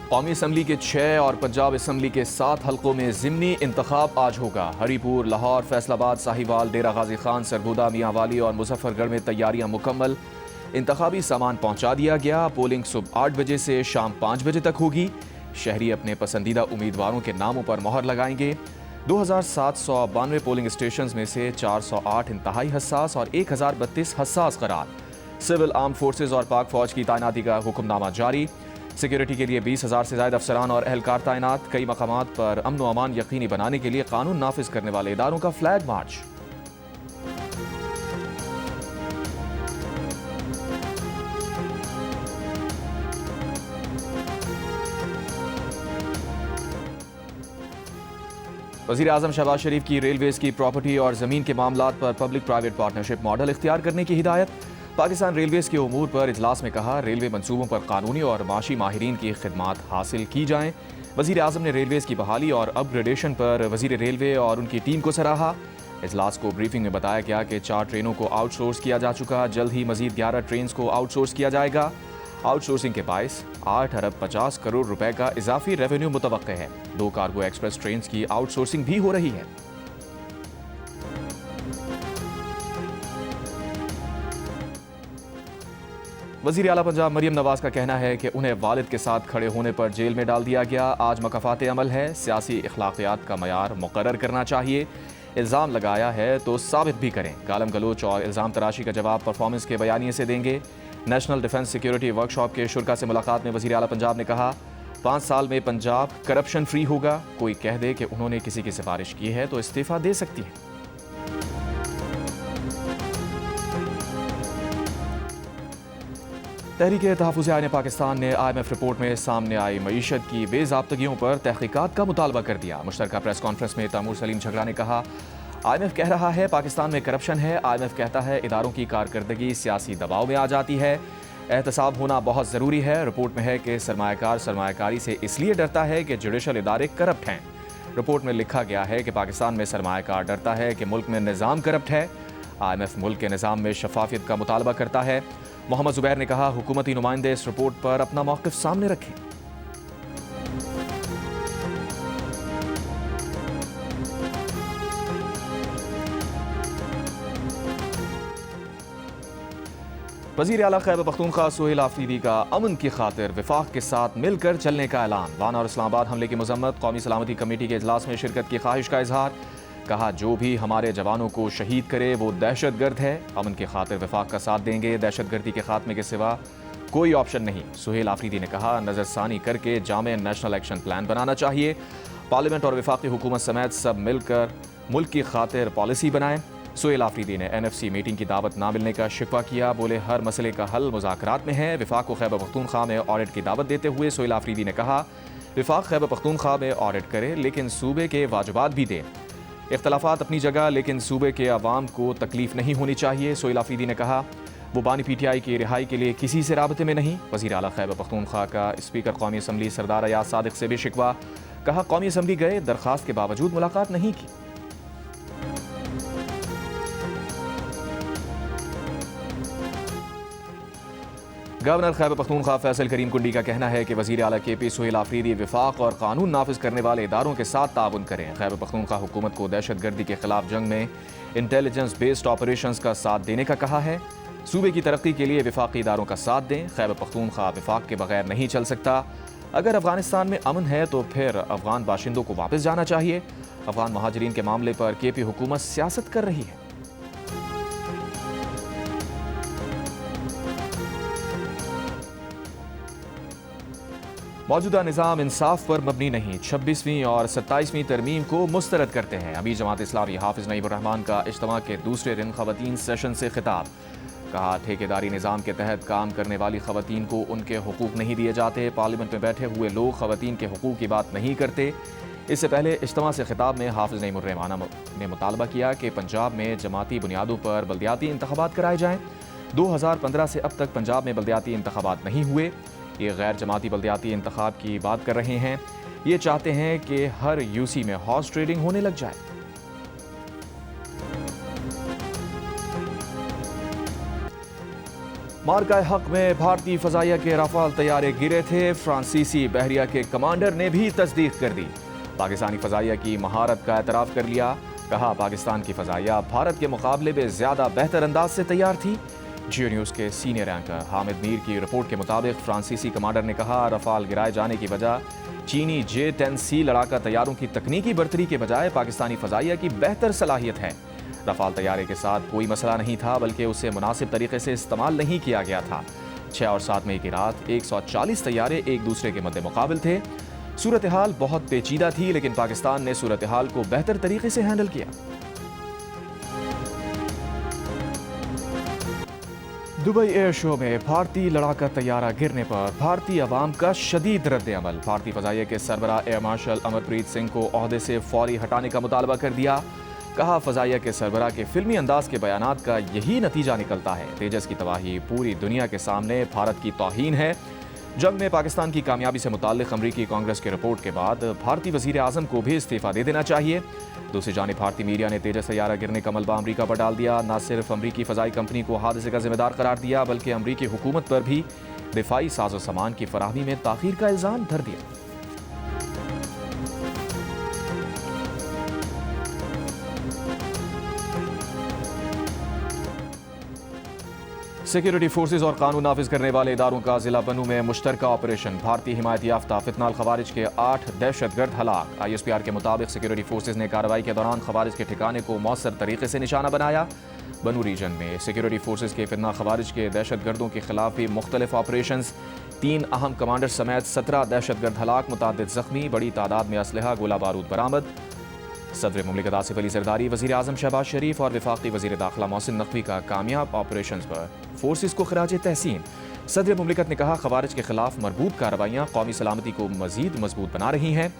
قومی اسمبلی کے 6 اور پنجاب اسمبلی کے 7 حلقوں میں ضمنی انتخاب آج ہوگا۔ ہری پور، لاہور، فیصل آباد، ساہیوال، ڈیرہ غازی خان، سرگودا، میاں والی اور مظفر گڑھ میں تیاریاں مکمل۔ انتخابی سامان پہنچا دیا گیا۔ پولنگ صبح 8 بجے سے شام 5 بجے تک ہوگی۔ شہری اپنے پسندیدہ امیدواروں کے ناموں پر مہر لگائیں گے۔ 2792 پولنگ اسٹیشنز میں سے 408 انتہائی حساس اور 1032 حساس قرار۔ سول آرم فورسز اور پاک فوج کی تعیناتی کا حکم نامہ جاری۔ سیکیورٹی کے لیے 20,000 سے زائد افسران اور اہلکار تعینات۔ کئی مقامات پر امن و امان یقینی بنانے کے لیے قانون نافذ کرنے والے اداروں کا فلیگ مارچ۔ وزیر اعظم شہباز شریف کی ریلویز کی پراپرٹی اور زمین کے معاملات پر پبلک پرائیویٹ پارٹنرشپ ماڈل اختیار کرنے کی ہدایت۔ پاکستان ریلویز کے امور پر اجلاس میں کہا، ریلوے منصوبوں پر قانونی اور معاشی ماہرین کی خدمات حاصل کی جائیں۔ وزیر اعظم نے ریلویز کی بحالی اور اپ گریڈیشن پر وزیر ریلوے اور ان کی ٹیم کو سراہا۔ اجلاس کو بریفنگ میں بتایا گیا کہ 4 ٹرینوں کو آؤٹ سورس کیا جا چکا، جلد ہی مزید 11 ٹرینز کو آؤٹ سورس کیا جائے گا۔ آؤٹ سورسنگ کے باعث 8 ارب 50 کروڑ روپے کا اضافی ریونیو متوقع ہے۔ 2 کارگو ایکسپریس ٹرینز کی آؤٹ سورسنگ بھی ہو رہی ہے۔ وزیر اعلیٰ پنجاب مریم نواز کا کہنا ہے کہ انہیں والد کے ساتھ کھڑے ہونے پر جیل میں ڈال دیا گیا۔ آج مکافات عمل ہے، سیاسی اخلاقیات کا معیار مقرر کرنا چاہیے۔ الزام لگایا ہے تو ثابت بھی کریں۔ گالم گلوچ اور الزام تراشی کا جواب پرفارمنس کے بیانیے سے دیں گے۔ نیشنل ڈیفنس سیکیورٹی ورکشاپ کے شرکا سے ملاقات میں وزیر اعلیٰ پنجاب نے کہا، 5 سال میں پنجاب کرپشن فری ہوگا۔ کوئی کہہ دے کہ انہوں نے کسی کی سفارش کی ہے تو استعفیٰ دے سکتی ہے۔ تحریک تحفظ آئین پاکستان نے IMF رپورٹ میں سامنے آئی معیشت کی بے ضابطگیوں پر تحقیقات کا مطالبہ کر دیا۔ مشترکہ پریس کانفرنس میں تیمور سلیم جھگڑا نے کہا، IMF کہہ رہا ہے پاکستان میں کرپشن ہے، IMF کہتا ہے اداروں کی کارکردگی سیاسی دباؤ میں آ جاتی ہے۔ احتساب ہونا بہت ضروری ہے۔ رپورٹ میں ہے کہ سرمایہ کار سرمایہ کاری سے اس لیے ڈرتا ہے کہ جوڈیشل ادارے کرپٹ ہیں۔ رپورٹ میں لکھا گیا ہے کہ پاکستان میں سرمایہ کار ڈرتا ہے کہ ملک میں نظام کرپٹ ہے۔ IMF ملک کے نظام میں شفافیت کا مطالبہ کرتا ہے۔ محمد زبیر نے کہا، حکومتی نمائندے اس رپورٹ پر اپنا موقف سامنے رکھیں۔ وزیر اعلیٰ خیبر پختونخوا سہیل آفریدی کا امن کی خاطر وفاق کے ساتھ مل کر چلنے کا اعلان۔ وانا اور اسلام آباد حملے کی مذمت، قومی سلامتی کمیٹی کے اجلاس میں شرکت کی خواہش کا اظہار۔ کہا، جو بھی ہمارے جوانوں کو شہید کرے وہ دہشت گرد ہے۔ امن کی خاطر وفاق کا ساتھ دیں گے، دہشت گردی کے خاتمے کے سوا کوئی آپشن نہیں۔ سہیل آفریدی نے کہا، نظر ثانی کر کے جامع نیشنل ایکشن پلان بنانا چاہیے۔ پارلیمنٹ اور وفاقی حکومت سمیت سب مل کر ملک کی خاطر پالیسی بنائیں۔ سہیل آفریدی نے NFC میٹنگ کی دعوت نہ ملنے کا شکوہ کیا، بولے ہر مسئلے کا حل مذاکرات میں ہے۔ وفاق کو خیبر پختونخوا میں آڈٹ کی دعوت دیتے ہوئے سہیل آفریدی نے کہا، وفاق خیبر پختونخوا میں آڈٹ کرے لیکن صوبے کے واجبات بھی دے۔ اختلافات اپنی جگہ لیکن صوبے کے عوام کو تکلیف نہیں ہونی چاہیے۔ سہیل آفریدی نے کہا، وہ بانی PTI کی رہائی کے لیے کسی سے رابطے میں نہیں۔ وزیر اعلیٰ خیبر پختونخوا کا اسپیکر قومی اسمبلی سردار ایاز صادق سے بھی شکوہ، کہا قومی اسمبلی گئے، درخواست کے باوجود ملاقات نہیں کی۔ گورنر خیبر پختونخوا فیصل کریم کنڈی کا کہنا ہے کہ وزیر اعلیٰ KP سہیل آفریدی وفاق اور قانون نافذ کرنے والے اداروں کے ساتھ تعاون کریں۔ خیبر پختونخوا حکومت کو دہشت گردی کے خلاف جنگ میں انٹیلیجنس بیسڈ آپریشنز کا ساتھ دینے کا کہا ہے۔ صوبے کی ترقی کے لیے وفاقی اداروں کا ساتھ دیں۔ خیبر پختونخوا وفاق کے بغیر نہیں چل سکتا۔ اگر افغانستان میں امن ہے تو پھر افغان باشندوں کو واپس جانا چاہیے۔ افغان مہاجرین کے معاملے پر KP حکومت سیاست کر رہی ہے۔ موجودہ نظام انصاف پر مبنی نہیں، 26ویں اور 27ویں ترمیم کو مسترد کرتے ہیں۔ امیر جماعت اسلامی حافظ نعیم الرحمان کا اجتماع کے دوسرے دن خواتین سیشن سے خطاب۔ کہا، ٹھیکیداری نظام کے تحت کام کرنے والی خواتین کو ان کے حقوق نہیں دیے جاتے۔ پارلیمنٹ میں بیٹھے ہوئے لوگ خواتین کے حقوق کی بات نہیں کرتے۔ اس سے پہلے اجتماع سے خطاب میں حافظ نعیم الرحمان نے مطالبہ کیا کہ پنجاب میں جماعتی بنیادوں پر بلدیاتی انتخابات کرائے جائیں۔ 2015 سے اب تک پنجاب میں بلدیاتی انتخابات نہیں ہوئے۔ یہ غیر جماعتی بلدیاتی انتخاب کی بات کر رہے ہیں۔ یہ چاہتے ہیں کہ ہر UC میں ہارس ٹریڈنگ ہونے لگ جائے۔ मार्का हक में भारतीय फजाइया के राफाल तैयारे गिरे थे। फ्रांसीसी बहरिया के कमांडर ने भी तस्दीक कर दी। पाकिस्तानी फजाइया की महारत का एतराफ़ कर लिया। कहा पाकिस्तान की फजाइया भारत के मुकाबले में ज़्यादा बेहतर अंदाज से तैयार थी। जियो न्यूज़ के सीनियर एंकर हामिद मीर की रिपोर्ट के मुताबिक फ्रांसीसी कमांडर ने कहा रफाल गिराए जाने की वजह चीनी J-10C लड़ाका तैयारों की तकनीकी बर्तरी के बजाय पाकिस्तानी फजाइया की बेहतर सलाहियत है। रफाल तैयारे के साथ कोई मसला नहीं था, बल्कि उसे मुनासिब तरीके से इस्तेमाल नहीं किया गया था। 6 और 7 मई की रात 140 तैयारे एक दूसरे के मद्दे मुकाबिल थे। सूरत हाल बहुत पेचीदा थी, लेकिन पाकिस्तान ने सूरत हाल को बेहतर तरीके से हैंडल किया। दुबई एयर शो में भारतीय लड़ाका तैयारा गिरने पर भारतीय अवाम का शदीद रद्द अमल। भारतीय फजाइया के सरबराह एयर मार्शल अमरप्रीत सिंह को ओहदे से फौरी हटाने का मुतालबा कर दिया। कहा फजाइया के सरबराह के फिल्मी अंदाज के बयानात का यही नतीजा निकलता है। तेजस की तबाही पूरी दुनिया के सामने भारत की तौहीन है। जंग में पाकिस्तान की कामयाबी से मुताल्लिक अमरीकी कांग्रेस की रिपोर्ट के बाद भारतीय वजीर आजम को भी इस्तीफा दे देना चाहिए। दूसरी जानिब भारतीय मीडिया ने तेजस तैयारा गिरने का मलबा अमरीका पर डाल दिया। न सिर्फ अमरीकी फ़ज़ाई कंपनी को हादसे का जिम्मेदार करार दिया, बल्कि अमरीकी हुकूमत पर भी दिफाई साजो सामान की फराहमी में ताख़ीर का इल्ज़ाम धर दिया। सिक्योरिटी फोर्सेज और कानून नाफिज करने वाले इदारों का जिला बनू में मुश्तरका ऑपरेशन। भारतीय हिमायत याफ्ता फितनाल खवारिज के 8 दहशतगर्द हलाक। ISPR के मुताबिक सिक्योरिटी फोर्सेज ने कार्रवाई के दौरान खवारिज के ठिकाने को मौसर तरीके से निशाना बनाया। बनू रीजन में सिक्योरिटी फोर्सेज के फितना खवारिज के दहशतगर्दों के खिलाफ भी मुख्तलिफ ऑपरेशन। 3 अहम कमांडर समेत 17 दहशतगर्द हलाक, मुतादिद जख्मी, बड़ी तादाद में असलहा गोला बारूद बरामद। सदर मुमलिकत आसिफ अली जरदारी, वज़ीर आज़म शहबाज शरीफ और वफाकी वज़ीर दाखिला मोहसिन नकवी का कामयाब ऑपरेशन पर फोर्सेस को खराज तहसीन। सदर मुमलिकत ने कहा खवारिज के खिलाफ मरबूत कार्रवाइयाँ कौमी सलामती को मजीद मजबूत बना रही हैं।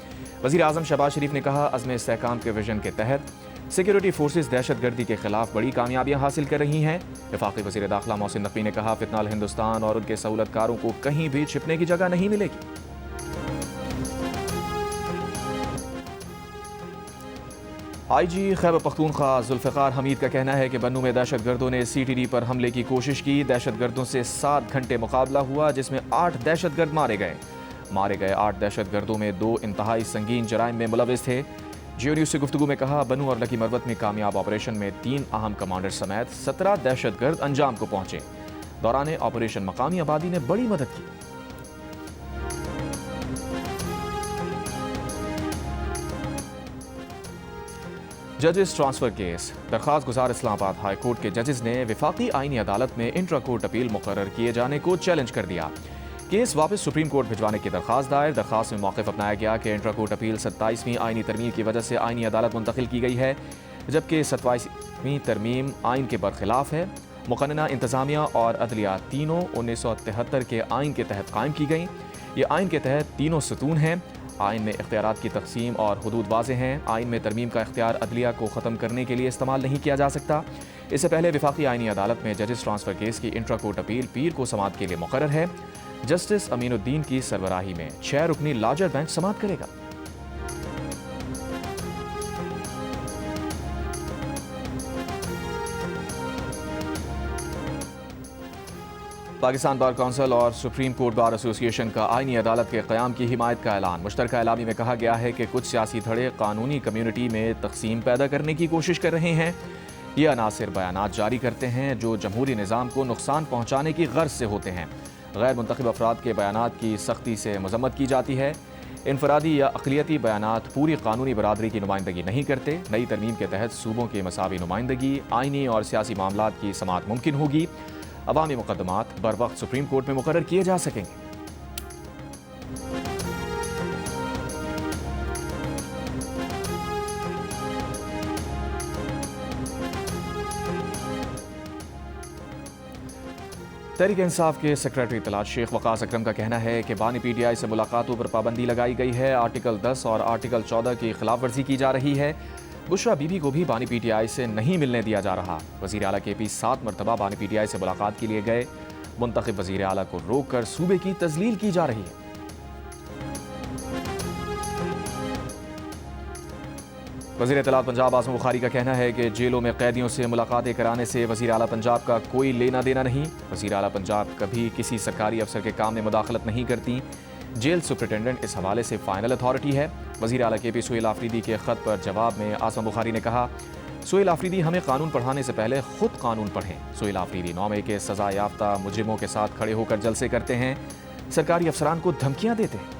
वज़ीर आज़म शहबाज शरीफ ने कहा अज़्म इस्तेहकाम के विजन के तहत सिक्योरिटी फोर्सेस दहशतगर्दी के खिलाफ बड़ी कामयाबियाँ हासिल कर रही हैं। वफाकी वज़ीर दाखिला मोहसिन नकवी ने कहा फितनाल हिंदुस्तान और उनके सहूलतकारों को कहीं भी छिपने की जगह नहीं मिलेगी। IG खैबर पख्तूनख्वा जुल्फ़िकार हमीद का कहना है कि बन्नू में दहशतगर्दों ने CTD पर हमले की कोशिश की। दहशतगर्दों से 7 घंटे मुकाबला हुआ, जिसमें 8 दहशतगर्द मारे गए। मारे गए 8 दहशतगर्दों में 2 इंतहाई संगीन जराइम में मुलविस थे। जियो न्यूज़ से गुफ्तगू में कहा बनू और लकी मरवत में कामयाब ऑपरेशन में 3 अहम कमांडर समेत 17 दहशतगर्द अंजाम को पहुंचे। दौरान ऑपरेशन मकामी आबादी ने बड़ी मदद की। जजेस ट्रांसफर केस। दरख्वास्त गुजार इस्लामाबाद हाई कोर्ट के जजेस ने वफाकी आईनी अदालत में इंट्रा कोर्ट अपील मुकर्रर किए जाने को चैलेंज कर दिया। केस वापस सुप्रीम कोर्ट भिजवाने की दरख्वास्त दायर। दरख्वास्त में मौक़िफ़ अपनाया गया कि इंट्रा कोर्ट अपील 27वीं आईनी तरमीम की वजह से आईनी अदालत मुंतकिल की गई है, जबकि 27वीं तरमीम आइन के बरखिलाफ है। मुक़न्नना इंतज़ामिया और अदलिया तीनों 1973 के आइन के तहत कायम की गई। ये आइन के तहत तीनों सतून हैं। आइन में इख्तियारात की तकसीम और हुदूद वाज़ेह हैं। आइन में तरमीम का इख्तियार अदलिया को ख़त्म करने के लिए इस्तेमाल नहीं किया जा सकता। इससे पहले वफाकी आइनी अदालत में जजेस ट्रांसफ़र केस की इंट्रा कोर्ट अपील पीर को समाअत के लिए मुकर्रर है। जस्टिस अमीनुद्दीन की सरबराही में 6 रुकनी लार्जर बेंच समाअत करेगा। पाकिस्तान बार काउंसिल और सुप्रीम कोर्ट बार एसोसिएशन का आईनी अदालत के क़याम की हिमायत का ऐलान। मुश्तरका एलामी में कहा गया है कि कुछ सियासी धड़े कानूनी कम्यूनिटी में तकसीम पैदा करने की कोशिश कर रहे हैं। ये अनासिर बयानात जारी करते हैं जो जमहूरी निज़ाम को नुकसान पहुँचाने की गर्ज से होते हैं। गैर मुंतखब अफराद के बयानात की सख्ती से मजम्मत की जाती है। इनफरादी या अक़लियती बयानात पूरी कानूनी बरादरी की नुमाइंदगी नहीं करते। नई तरमीम के तहत सूबों की मसावी नुमाइंदगी, आइनी और सियासी मामलात की समाअत मुमकिन होगी। अवामी मुकदमात बर वक्त सुप्रीम कोर्ट में मुकर्रर किए जा सकेंगे। तहरीक इंसाफ के सेक्रेटरी तलात शेख वकास अकरम का कहना है कि बानी PTI से मुलाकातों पर पाबंदी लगाई गई है। आर्टिकल 10 और आर्टिकल 14 की खिलाफ वर्जी की जा रही है। बुशरा बीबी को भी बानी PTI से नहीं मिलने दिया जा रहा। वज़ीर आला KP 7 मरतबा बानी PTI से मुलाकात के लिए गए। मुंतखब वज़ीर आला को रोक कर सूबे की तज़लील की जा रही है। وزیر اطلاعات پنجاب اعظم بخاری کا کہنا ہے کہ جیلوں میں قیدیوں سے ملاقاتیں کرانے سے وزیر اعلیٰ پنجاب کا کوئی لینا دینا نہیں۔ وزیر اعلیٰ پنجاب کبھی کسی سرکاری افسر کے کام میں مداخلت نہیں کرتی۔ جیل سپرنٹینڈنٹ اس حوالے سے فائنل اتھارٹی ہے۔ وزیر اعلیٰ کے پی سہیل آفریدی کے خط پر جواب میں اعظم بخاری نے کہا، سہیل آفریدی ہمیں قانون پڑھانے سے پہلے خود قانون پڑھیں۔ سہیل آفریدی 9 مئی کے سزا یافتہ مجرموں کے ساتھ کھڑے ہو کر جلسے کرتے ہیں، سرکاری افسران کو دھمکیاں دیتے ہیں۔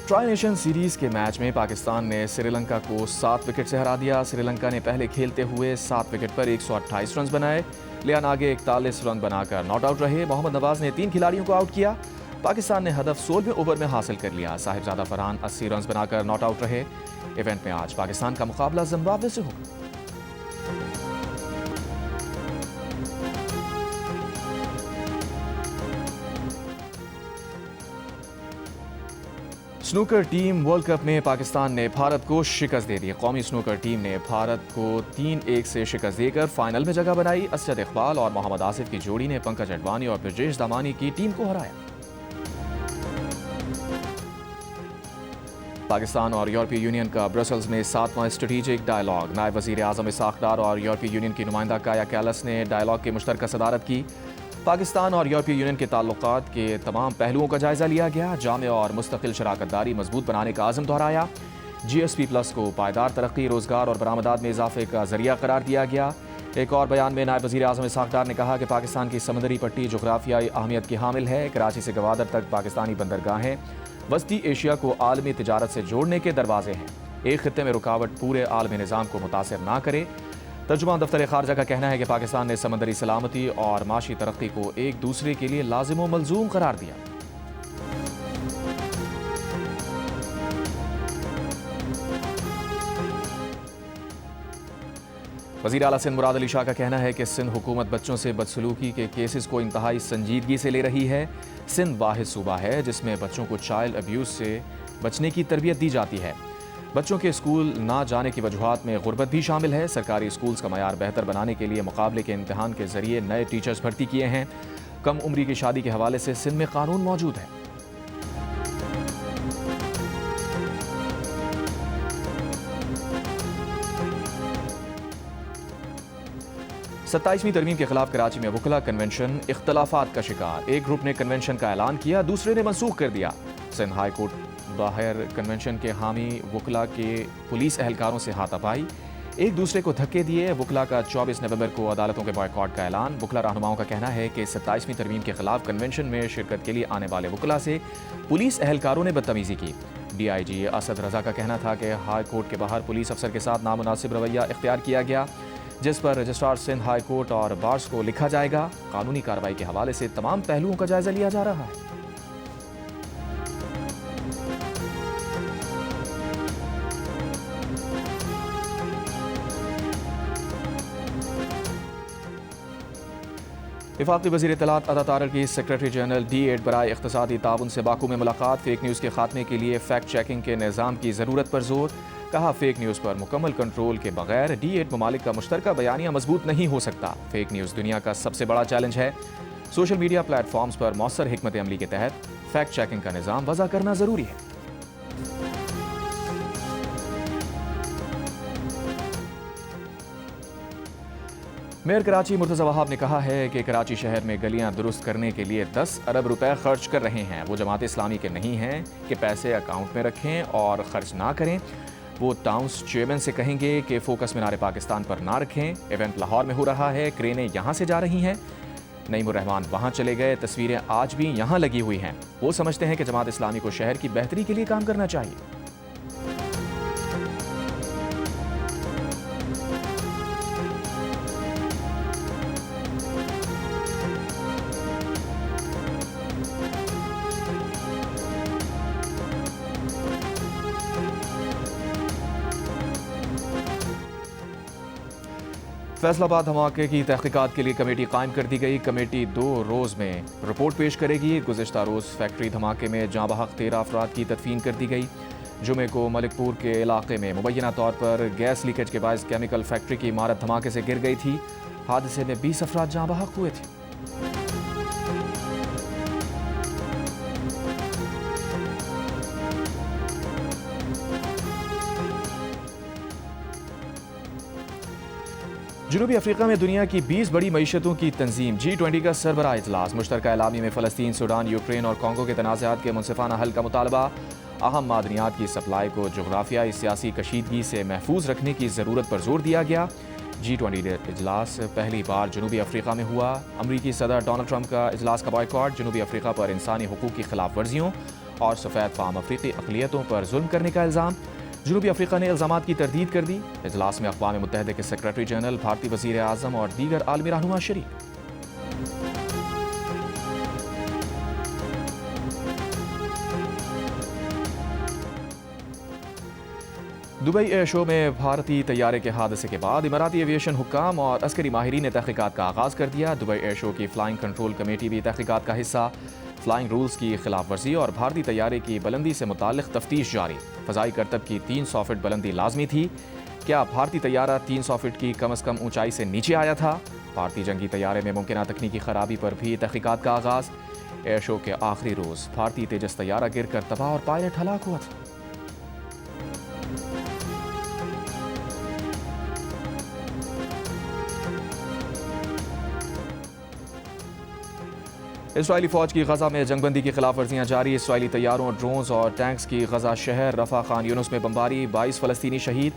ٹرائی نیشن سیریز کے میچ میں پاکستان نے سری لنکا کو 7 وکٹ سے ہرا دیا۔ سری لنکا نے پہلے کھیلتے ہوئے 7 وکٹ پر 128 رنز بنائے، لیان آگے 41 رن بنا کر ناٹ آؤٹ رہے۔ محمد نواز نے 3 کھلاڑیوں کو آؤٹ کیا۔ پاکستان نے ہدف 16ویں اوور میں حاصل کر لیا۔ صاحبزادہ فرحان 80 رنز بنا کر ناٹ آؤٹ رہے۔ ایونٹ میں آج پاکستان کا مقابلہ زمبابوے سے ہوگا۔ سنوکر ٹیم ورلڈ کپ میں پاکستان نے بھارت کو شکست دے دی۔ قومی سنوکر ٹیم نے بھارت کو 3-1 سے شکست دے کر فائنل میں جگہ بنائی۔ اسجد اقبال اور محمد آصف کی جوڑی نے پنکج اڈوانی اور برجیش دامانی کی ٹیم کو ہرایا۔ پاکستان اور یورپی یونین کا برسلز میں 7واں اسٹریٹجک ڈائیلاگ۔ نائب وزیر اعظم اسحاق ڈار اور یورپی یونین کی نمائندہ کایا کیلس نے ڈائیلاگ کی مشترکہ صدارت کی۔ پاکستان اور یورپی یونین کے تعلقات کے تمام پہلوؤں کا جائزہ لیا گیا۔ جامع اور مستقل شراکت داری مضبوط بنانے کا عزم دہرایا۔ جی ایس پی پلس کو پائیدار ترقی، روزگار اور برآمدات میں اضافے کا ذریعہ قرار دیا گیا۔ ایک اور بیان میں نائب وزیر اعظم اسحاق ڈار نے کہا کہ پاکستان کی سمندری پٹی جغرافیائی اہمیت کی حامل ہے۔ کراچی سے گوادر تک پاکستانی بندرگاہیں وسطی ایشیا کو عالمی تجارت سے جوڑنے کے دروازے ہیں۔ ایک خطے میں رکاوٹ پورے عالمی نظام کو متاثر نہ کرے۔ ترجمان دفتر خارجہ کا کہنا ہے کہ پاکستان نے سمندری سلامتی اور معاشی ترقی کو ایک دوسرے کے لیے لازم و ملزوم قرار دیا۔ وزیر اعلیٰ سندھ مراد علی شاہ کا کہنا ہے کہ سندھ حکومت بچوں سے بدسلوکی کے کیسز کو انتہائی سنجیدگی سے لے رہی ہے۔ سندھ واحد صوبہ ہے جس میں بچوں کو چائلڈ ابیوز سے بچنے کی تربیت دی جاتی ہے۔ بچوں کے اسکول نہ جانے کی وجوہات میں غربت بھی شامل ہے۔ سرکاری اسکولز کا معیار بہتر بنانے کے لیے مقابلے کے امتحان کے ذریعے نئے ٹیچرز بھرتی کیے ہیں۔ کم عمری کی شادی کے حوالے سے سندھ میں قانون موجود ہے۔ ستائیسویں ترمیم کے خلاف کراچی میں وکلا کنونشن اختلافات کا شکار۔ ایک گروپ نے کنونشن کا اعلان کیا، دوسرے نے منسوخ کر دیا۔ سندھ ہائی کورٹ باہر کنونشن کے حامی وکلا کے پولیس اہلکاروں سے ہاتھا پائی، ایک دوسرے کو دھکے دیے۔ وکلا کا 24 نومبر کو عدالتوں کے بائیکاٹ کا اعلان۔ وکلا رہنماؤں کا کہنا ہے کہ 27ویں ترمیم کے خلاف کنونشن میں شرکت کے لیے آنے والے وکلا سے پولیس اہلکاروں نے بدتمیزی کی۔ ڈی آئی جی اسد رضا کا کہنا تھا کہ ہائی کورٹ کے باہر پولیس افسر کے ساتھ نامناسب رویہ اختیار کیا گیا، جس پر رجسٹرار سندھ ہائی کورٹ اور بارز کو لکھا جائے گا۔ قانونی کارروائی کے حوالے سے تمام پہلوؤں کا جائزہ لیا جا رہا ہے۔ وفاقی وزیر اطلاعات عطا طارق کی سیکرٹری جنرل D8 برائے اقتصادی تعاون سے باکو میں ملاقات۔ فیک نیوز کے خاتمے کے لیے فیکٹ چیکنگ کے نظام کی ضرورت پر زور۔ کہا فیک نیوز پر مکمل کنٹرول کے بغیر D8 ممالک کا مشترکہ بیانیہ مضبوط نہیں ہو سکتا۔ فیک نیوز دنیا کا سب سے بڑا چیلنج ہے۔ سوشل میڈیا پلیٹ فارمز پر مؤثر حکمت عملی کے تحت فیکٹ چیکنگ کا نظام وضع کرنا ضروری ہے۔ میئر کراچی مرتضی وہاب نے کہا ہے کہ کراچی شہر میں گلیاں درست کرنے کے لیے 10 ارب روپے خرچ کر رہے ہیں۔ وہ جماعت اسلامی کے نہیں ہیں کہ پیسے اکاؤنٹ میں رکھیں اور خرچ نہ کریں۔ وہ ٹاؤنز چیئرمین سے کہیں گے کہ فوکس مینار پاکستان پر نہ رکھیں۔ ایونٹ لاہور میں ہو رہا ہے، کرینیں یہاں سے جا رہی ہیں۔ نعیم الرحمان وہاں چلے گئے، تصویریں آج بھی یہاں لگی ہوئی ہیں۔ وہ سمجھتے ہیں کہ جماعت اسلامی کو شہر کی بہتری کے لیے کام کرنا چاہیے۔ فیصل آباد دھماکے کی تحقیقات کے لیے کمیٹی قائم کر دی گئی۔ کمیٹی 2 روز میں رپورٹ پیش کرے گی۔ گزشتہ روز فیکٹری دھماکے میں جاں بحق 13 افراد کی تدفین کر دی گئی۔ جمعے کو ملک پور کے علاقے میں مبینہ طور پر گیس لیکیج کے باعث کیمیکل فیکٹری کی عمارت دھماکے سے گر گئی تھی۔ حادثے میں 20 افراد جاں بحق ہوئے تھے۔ जनूबी अफ्रीका में दुनिया की 20 बड़ी मईशतों की तंजीम G20 का सरबराह इजलास। मुश्तरका एलामी में फ़लस्तीन, सूडान, यूक्रेन और कॉन्गो के तनाज़ात के मुनसिफाना हल का मुतालबा। अहम मादनियात की सप्लाई को जोग्राफियाई सियासी कशीदगी से महफूज रखने की ज़रूरत पर जोर दिया गया। G20 इजलास पहली बार जनूबी अफ्रीका में हुआ। अमरीकी सदर डोनाल्ड ट्रंप का इजलास का बॉयकॉट। जनूबी अफ्रीका पर इंसानी हुकूक की खिलाफ वर्जियों और सफ़ेद फाम अफ्रीकी अक़लियतों पर जुल्म करने का इल्ज़ाम। जनूबी अफ्रीका ने इल्ज़ामात की तरदीद कर दी। इजलास में अक़वाम मुत्तहिदा के सेक्रेटरी जनरल, भारतीय वज़ीर आज़म और दीगर आलमी रहनुमा शरीक। दुबई एयर शो में भारतीय तैयारे के हादसे के बाद इमाराती एविएशन हुक्काम और अस्करी माहिरीन ने तहक़ीक़ात का आगाज़ कर दिया। दुबई एयर शो की फ़्लाइंग कंट्रोल कमेटी भी तहक़ीक़ात का हिस्सा। फ़्लाइंग रूल्स की खिलाफ वर्जी और भारतीय तैयारे की बुलंदी से मुताल्लिक़ तफ्तीश जारी। फ़ज़ाई करतब की 300 फीट बुलंदी लाजमी थी। क्या भारतीय तैयारा 300 फीट की कम अज़ कम ऊंचाई से नीचे आया था? भारतीय जंगी तैयारे में मुमकिन तकनीकी खराबी पर भी तहक़ीक़ात का आगाज़। एयर शो के आखिरी रोज़ भारतीय तेजस तैयारा गिर कर तबाह और पायलट हलाक हुआ था। इसराइली फ़ौज की गजा में जंगबंदी की खिलाफ वर्जियाँ जारी। इसराइली तैयारों, ड्रोन्स और टैंक्स की गजा शहर रफ़ा खान यूनुस में बमबारी। 22 फ़लस्तीनी शहीद।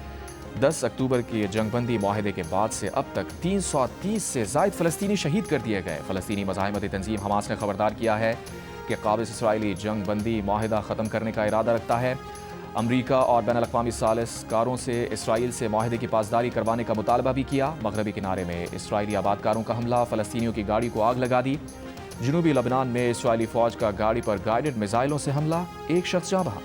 10 अक्टूबर की जंगबंदी माहिदे के बाद से अब तक 330 से ज़ायद फ़लस्तीनी शहीद कर दिए गए। फ़लस्तीनी मज़ाहिमती तंजीम हमास ने खबरदार किया है कि काबिज़ इसराइली जंगबंदी माहिदा ख़त्म करने का इरादा रखता है। अमरीका और बैनुल अक़वामी सालिसकारों से इसराइल से माहिदे की पासदारी करवाने का मुतालबा भी किया। मगरबी किनारे में इसराइली आबादकारों का हमला। फ़लस्तीनियों की गाड़ी को आग लगा दी। जनूबी लबनान में इसराइली फ़ौज का गाड़ी पर गाइडेड मिसाइलों से हमला। एक शख्स जाँ बहक।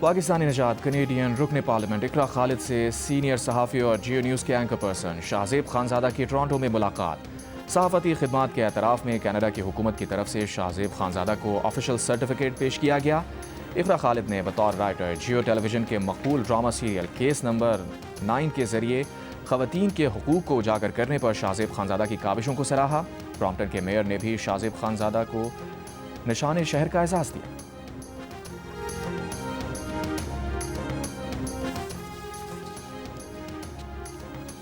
पाकिस्तानी निजात कनेडियन रुकन पार्लियामेंट इकरा खालिद से सीनियर सहाफ़ी और जियो न्यूज़ के एंकर पर्सन शाहज़ेब खानज़ादा की टोरंटो में मुलाकात। सहाफ़ती खिदमात के एतराफ़ में कनाडा की हुकूमत की तरफ से शाहज़ेब खानज़ादा को ऑफिशियल सर्टिफिकेट पेश किया गया। इकरा खालिद ने बतौर राइटर जियो टेलीविज़न के मकबूल ड्रामा सीरियल केस नंबर 9 के ज़रिए ख़वातीन के हुकूक को उजागर करने पर शाहज़ेब खानज़ादा की काविशों को सराहा। ब्रॉम्पटन के मेयर ने भी शाहज़ेब खानज़ादा को निशान शहर का एजाज़ दिया।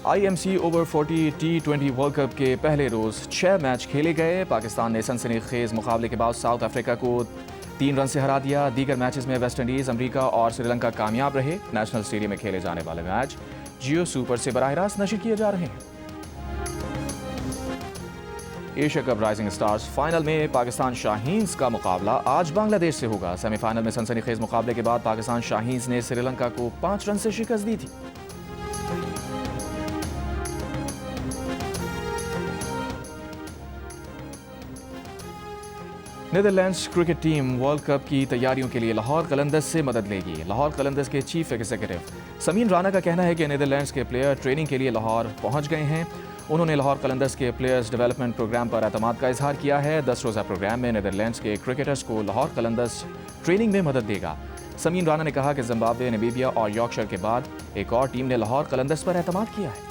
IMC over 40 T20 world cup के पहले रोज़ 6 मैच खेले गए। पाकिस्तान ने सनसनीखेज़ मुकाबले के बाद साउथ अफ्रीका को 3 रन से हरा दिया। दीगर मैचेस में वेस्ट इंडीज़, अमरीका और श्रीलंका कामयाब रहे। नेशनल स्टेडियम में खेले जाने वाले मैच जियो सुपर से बराह रास्त नशर किए जा रहे हैं। Asia cup rising stars final में पाकिस्तान शाहीन्स का मुकाबला आज बांग्लादेश से होगा। सेमीफाइनल में सनसनीखेज़ मुकाबले के बाद पाकिस्तान शाहीन्स ने श्रीलंका को 5 रन से शिकस्त दी थी। Netherlands cricket team world cup की तैयारियों के लिए लाहौर कलंदर्स से मदद लेगी। लाहौर कलंदर्स के चीफ एग्जीक्यूटिव समीन राना का कहना है कि नीदरलैंड्स के प्लेयर ट्रेनिंग के लिए लाहौर पहुंच गए हैं। उन्होंने लाहौर कलंदर्स के प्लेयर्स डेवलपमेंट प्रोग्राम पर एतमाद का इजहार किया है। 10 रोज़ा प्रोग्राम में नीदरलैंड्स के क्रिकेटर्स को लाहौर कलंदर्स ट्रेनिंग में मदद देगा। समीन राना ने कहा कि जिम्बाब्वे, नामीबिया और यॉर्कशायर के बाद एक और टीम ने लाहौर कलंदर्स पर एतमाद किया है।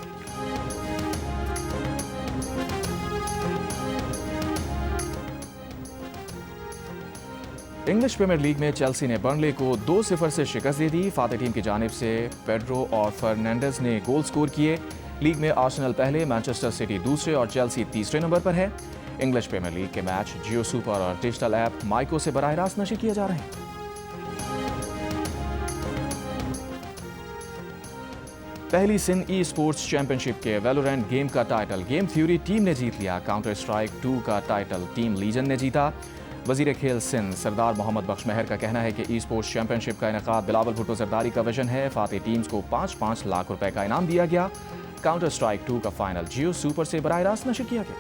इंग्लिश प्रीमियर लीग में चेल्सी ने बर्नले को 2-0 से शिकस्त दे दी। फातह टीम की जानिब से पेड्रो और फर्नांडेज ने गोल स्कोर किए। लीग में आर्सेनल पहले, मैनचेस्टर सिटी दूसरे और चेल्सी तीसरे नंबर पर है। इंग्लिश प्रीमियर लीग के मैच जियो सुपर और डिजिटल ऐप माइको से बराह रास्त नशर किए जा रहे हैं। पहली सिंध ई स्पोर्ट्स चैंपियनशिप के वैलोरेंट गेम का टाइटल गेम थ्योरी टीम ने जीत लिया। काउंटर स्ट्राइक 2 का टाइटल टीम लीजन ने जीता। वज़ीर खेल सिंध सरदार मोहम्मद बख्श महर का कहना है कि ई स्पोर्ट्स चैंपियनशिप का इनेकाद बिलावल भुट्टो जरदारी का विजन है। फातह टीम्स को 5-5 लाख रुपए का इनाम दिया गया। काउंटर स्ट्राइक 2 का फाइनल जियो सुपर से बराह रास्त नशर किया गया।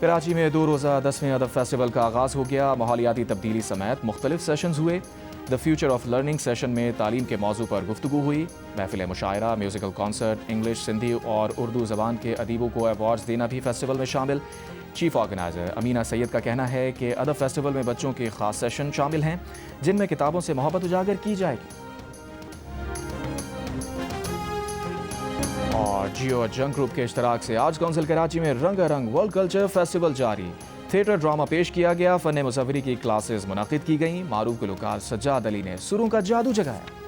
कराची में 2 रोज़ा 10वें अदब फेस्टिवल का आगाज़ हो गया। माहौलियाती तब्दीली समेत मुख्तलिफ सेशंस हुए। The future of learning session में तालीम के मौजू पर गुफ्तगू हुई। महफिल मुशायरा, म्यूज़िकल कॉन्सर्ट, इंग्लिश, सिंधी और उर्दू ज़बान के अदीबों को अवार्ड्स देना भी फेस्टिवल में शामिल। चीफ ऑर्गेनाइज़र अमीना सैयद का कहना है कि अदब फेस्टिवल में बच्चों के खास सेशन शामिल हैं जिनमें किताबों से मोहब्बत उजागर की जाएगी। और जियो और जंग ग्रुप के इश्तराक से आज कौंसिल कराची में रंगा रंग वर्ल्ड कल्चर फेस्टिवल जारी। थिएटर ड्रामा पेश किया गया, फन मुसव्वरी की क्लासेस मुनक़िद की गईं। मारूफ गुलकार सज्जाद अली ने सुरों का जादू जगाया।